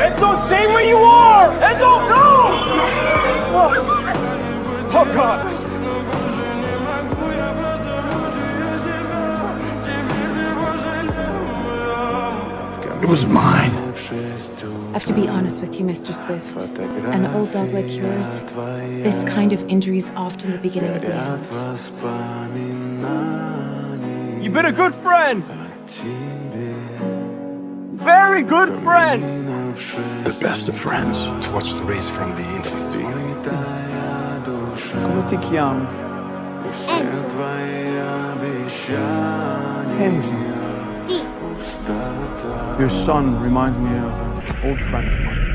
Enzo, stay where you are! Enzo, no! Oh, God. It was mine. I have to be honest with you, Mr. Swift. An old dog like yours, this kind of injury is often the beginning of the end. You've been a good friend. Very good friend. The best of friends. To watch the race from the infinity. Come ti chiami? Enzo. Your son reminds me of an old friend of mine.